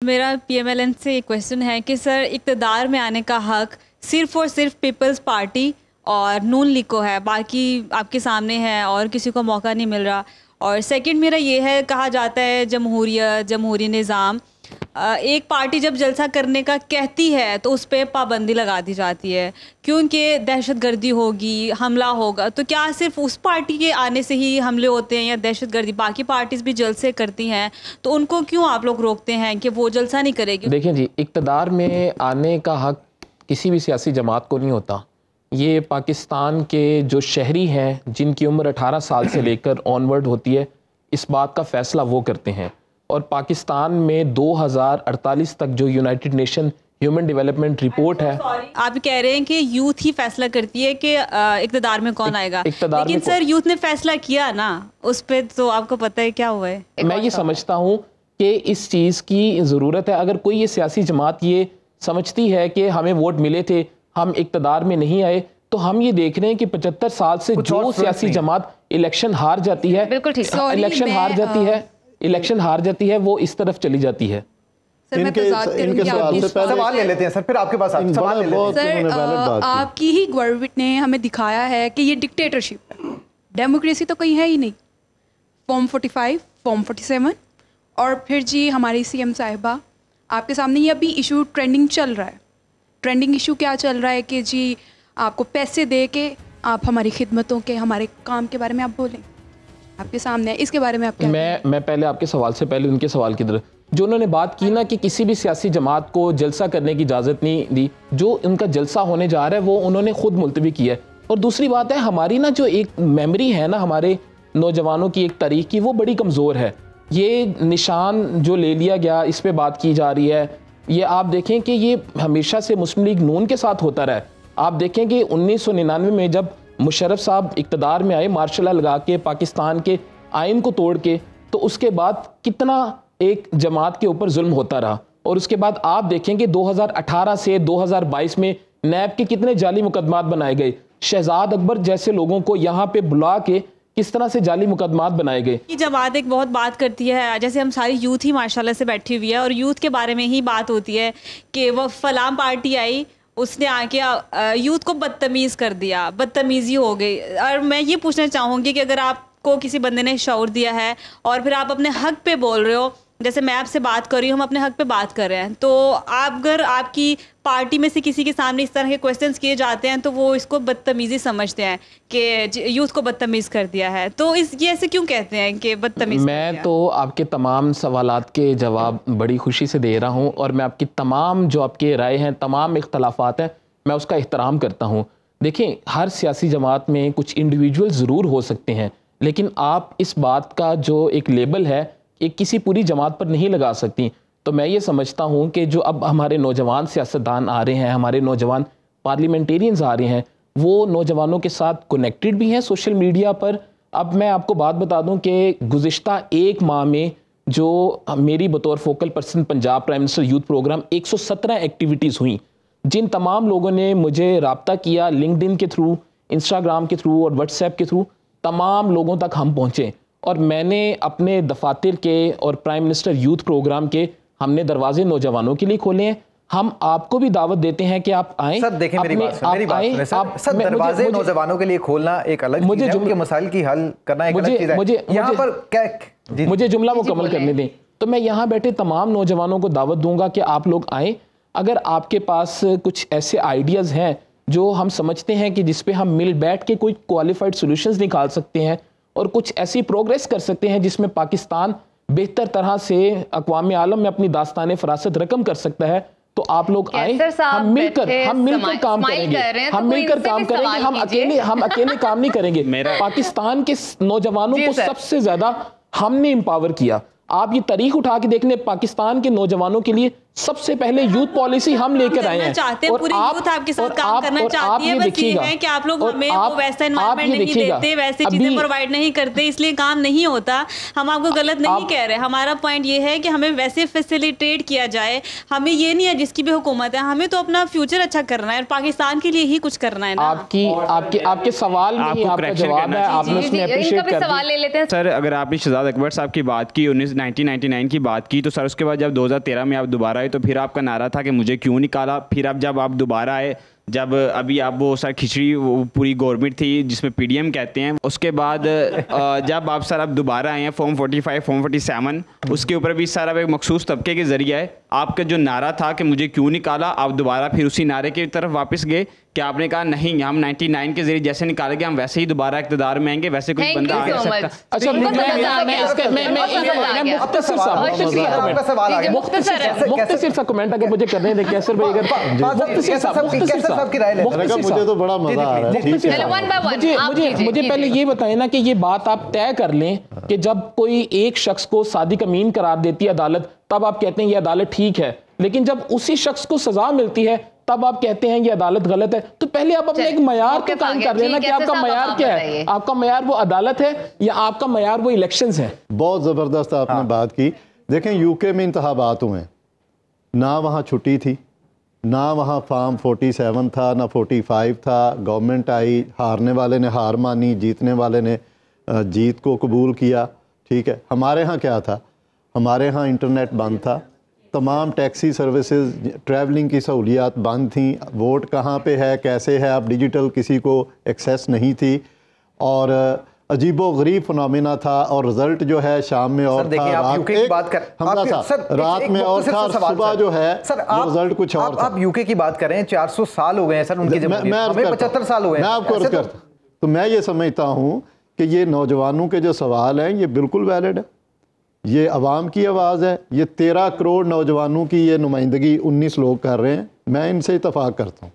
मेरा पीएमएलएन से एक क्वेश्चन है कि सर इक़्तिदार में आने का हक सिर्फ और सिर्फ पीपल्स पार्टी और नून लीग को है, बाकी आपके सामने है और किसी को मौका नहीं मिल रहा। और सेकंड मेरा ये है, कहा जाता है जमहूरी निज़ाम, एक पार्टी जब जलसा करने का कहती है तो उस पर पाबंदी लगा दी जाती है क्योंकि दहशतगर्दी होगी, हमला होगा। तो क्या सिर्फ उस पार्टी के आने से ही हमले होते हैं या दहशतगर्दी बाकी पार्टीज भी जलसे करती हैं, तो उनको क्यों आप लोग रोकते हैं कि वो जलसा नहीं करेगी? देखिए जी, इक़्तिदार में आने का हक किसी भी सियासी जमात को नहीं होता। ये पाकिस्तान के जो शहरी हैं जिनकी उम्र 18 साल से लेकर ऑनवर्ड होती है, इस बात का फ़ैसला वो करते हैं। और पाकिस्तान में 2048 तक जो United nation human development report है, आप कह रहे हैं कि यूथ ही फैसला करती है कि इक़्तिदार में कौन आएगा, लेकिन सर यूथ ने फैसला किया ना, उस पर तो आपको पता है क्या हुआ है। मैं ये समझता हूँ कि इस चीज़ की ज़रूरत है। अगर कोई ये सियासी जमात ये समझती है कि हमें वोट मिले थे, हम इक़्तिदार में नहीं आए, तो हम ये देख रहे हैं कि 75 साल से जो सियासी जमात इलेक्शन हार जाती है, इलेक्शन हार जाती है, वो इस तरफ चली जाती है। इनके सवाल से पहले सवाल ले लेते हैं सर, फिर आपके पास सवाल ले लेते हैं। सर, आपकी ही गवर्नमेंट ने हमें दिखाया है कि ये डिक्टेटरशिप है, डेमोक्रेसी तो कहीं है ही नहीं। फॉर्म 45, फॉर्म 47 और फिर जी हमारी सीएम साहिबा, आपके सामने ये अभी इशू ट्रेंडिंग चल रहा है। ट्रेंडिंग इशू क्या चल रहा है कि जी आपको पैसे दे के आप हमारी खिदमतों के, हमारे काम के बारे में आप बोलें, आपके सामने है। इसके बारे में आप क्या? मैं पहले आपके सवाल से पहले उनके सवाल की तरफ, जो उन्होंने बात की ना कि किसी भी सियासी जमात को जलसा करने की इजाज़त नहीं दी, जो उनका जलसा होने जा रहा है वो उन्होंने खुद मुलतवी किया है। और दूसरी बात है, हमारी ना जो एक मेमोरी है ना हमारे नौजवानों की, एक तारीख की, वो बड़ी कमज़ोर है। ये निशान जो ले लिया गया, इस पर बात की जा रही है। ये आप देखें कि ये हमेशा से मुस्लिम लीग नून के साथ होता रहा है। आप देखें कि 1999 में जब मुशर्रफ साहब इक़्तिदार में आए, मार्शल लॉ लगा के, पाकिस्तान के आइन को तोड़ के, तो उसके बाद कितना एक जमात के ऊपर जुल्म होता रहा। और उसके बाद आप देखेंगे 2018 से 2022 में नैब के कितने जाली मुकदमात बनाए गए। शहजाद अकबर जैसे लोगों को यहाँ पे बुला के किस तरह से जाली मुकदमात बनाए गए। जमात एक बहुत बात करती है, जैसे हम सारी यूथ ही माशाल्लाह से बैठी हुई है और यूथ के बारे में ही बात होती है कि वो फलां पार्टी आई, उसने आके यूथ को बदतमीज़ कर दिया, बदतमीज़ी हो गई। और मैं ये पूछना चाहूँगी कि अगर आपको किसी बंदे ने शऊर दिया है और फिर आप अपने हक पे बोल रहे हो, जैसे मैं आपसे बात कर रही हूँ, हम अपने हक पे बात कर रहे हैं, तो आप अगर आपकी पार्टी में से किसी के सामने इस तरह के क्वेश्चंस किए जाते हैं तो वो इसको बदतमीज़ी समझते हैं कि यूथ को बदतमीज़ कर दिया है। तो ये ऐसे क्यों कहते हैं कि बदतमीज़? मैं तो आपके तमाम सवालात के जवाब बड़ी खुशी से दे रहा हूँ और मैं आपकी तमाम जो आपके राय हैं, तमाम इख्तलाफात हैं, मैं उसका एहतराम करता हूँ। देखें, हर सियासी जमात में कुछ इंडिविजुअल ज़रूर हो सकते हैं, लेकिन आप इस बात का जो एक लेबल है एक किसी पूरी जमात पर नहीं लगा सकती। तो मैं ये समझता हूँ कि जो अब हमारे नौजवान सियासतदान आ रहे हैं, हमारे नौजवान पार्लियामेंटेरियंस आ रहे हैं, वो नौजवानों के साथ कनेक्टेड भी हैं सोशल मीडिया पर। अब मैं आपको बात बता दूं कि गुज़िश्ता एक माह में जो मेरी बतौर focal person Punjab prime minister youth program 117 activities हुई, जिन तमाम लोगों ने मुझे रब्ता किया लिंक्डइन के थ्रू, इंस्टाग्राम के थ्रू और व्हाट्सएप के थ्रू, तमाम लोगों तक हम पहुँचे। और मैंने अपने दफातर के और प्राइम मिनिस्टर यूथ प्रोग्राम के हमने दरवाजे नौजवानों के लिए खोले हैं। हम आपको भी दावत देते हैं कि आप आएं। सर देखें, मेरी बात सुनें सर, दरवाजे नौजवानों के लिए खोलना एक अलग चीज़ है, उनके मसाइल की हल करना एक अलग चीज़ है। यहाँ पर क्या, मुझे जुमला मुकम्मल करने दें। तो मैं यहाँ बैठे तमाम नौजवानों को दावत दूंगा कि आप लोग आएँ। अगर आपके पास कुछ ऐसे आइडियाज़ हैं जो हम समझते हैं कि जिस पे हम मिल बैठ के कोई क्वालिफाइड सॉल्यूशंस निकाल सकते हैं और कुछ ऐसी प्रोग्रेस कर सकते हैं जिसमें पाकिस्तान बेहतर तरह से अक़वाम आलम में अपनी दास्तान फरासत रकम कर सकता है, तो आप लोग आए, हम मिलकर काम करेंगे। हम अकेले काम नहीं करेंगे। पाकिस्तान के नौजवानों को सबसे ज्यादा हमने एम्पावर किया। आप ये तारीख उठा के देख लें, पाकिस्तान के नौजवानों के लिए सबसे पहले यूथ पॉलिसी हम लेकर आए हैं चाहते हैं, पूरी यूथ आपके साथ काम करना चाहती है, बस ये है कि आप लोग हमें वो वैसा एनवायरनमेंट नहीं देते, वैसे चीजें प्रोवाइड नहीं करते, इसलिए काम नहीं होता। हम आपको गलत नहीं कह रहे, हमारा पॉइंट ये है कि हमें वैसे फैसिलिटेट किया जाए। हमें ये नहीं है जिसकी भी हुकूमत है, हमें तो अपना फ्यूचर अच्छा करना है और पाकिस्तान के लिए ही कुछ करना है ना। आपके सवाल में आपका जवाब है, आपने उसमें अप्रिशिएट कर दिया। सवाल ले लेते हैं सर। अगर आपने शहजाद अकबर साहब की बात की, 1999 की बात की, तो सर उसके बाद जब 2013 में आप दोबारा आए तो फिर आपका नारा था कि मुझे क्यों निकाला। फिर अब जब आप दोबारा आए, जब अभी आप वो सर खिचड़ी वो पूरी गवर्नमेंट थी जिसमें पीडीएम कहते हैं, उसके बाद जब आप सर अब दोबारा आए हैं फॉर्म 45 फॉर्म 47, उसके ऊपर भी सर अब एक मखसूस तबके के जरिए है आपका जो नारा था कि मुझे क्यों निकाला, आप दोबारा फिर उसी नारे की तरफ वापस गए कि आपने कहा नहीं हम 99 के जरिए जैसे निकाल के हम वैसे ही दोबारा इक़्तिदार में आएंगे, वैसे कोई बंदा आ नहीं सकता। अच्छा मुख्तसर सा कमेंट अगर मुझे करने दें कैसर भाई, अगर मुझे तो बड़ा मजा आ रहा है। मुझे पहले ये बताएं ना कि ये बात आप तय कर लें कि जब कोई एक शख्स को सादिक अमीन करार देती है अदालत, तब आप कहते हैं ये अदालत ठीक है, लेकिन जब उसी शख्स को सजा मिलती है तब आप कहते हैं ये अदालत गलत है। तो पहले आप अपने एक मयार को काम कर लेना कि आपका मयार क्या है। आपका मयार वो अदालत है या आपका मयार वो इलेक्शंस है? बहुत ज़बरदस्त आपने बात की। देखें यूके में इंतखाबात हुए, ना वहाँ छुट्टी थी, ना वहाँ फॉर्म 47 था, ना 45 था। गवर्नमेंट आई, हारने वाले ने हार मानी, जीतने वाले ने जीत को कबूल किया। ठीक है, हमारे यहाँ क्या था? हमारे यहाँ इंटरनेट बंद था, तमाम टैक्सी सर्विसेज, ट्रैवलिंग की सहूलियात बंद थी। वोट कहाँ पे है, कैसे है, अब डिजिटल किसी को एक्सेस नहीं थी और अजीबो गरीब फिनोमेना था। और रिजल्ट जो है शाम में और था, रात में और था, सुबह जो है रिजल्ट कुछ और था। आप यूके की बात करें, 400 साल हो गए हैं सर उनकी जमहूरियत, हमें 75 साल हो गए। मैं आपको अर्ज करता, तो मैं ये समझता हूँ कि ये नौजवानों के जो सवाल हैं ये बिल्कुल वैलिड है। ये अवाम की आवाज़ है, ये 13 करोड़ नौजवानों की ये नुमाइंदगी 19 लोग कर रहे हैं। मैं इनसे इत्तफाक करता हूँ।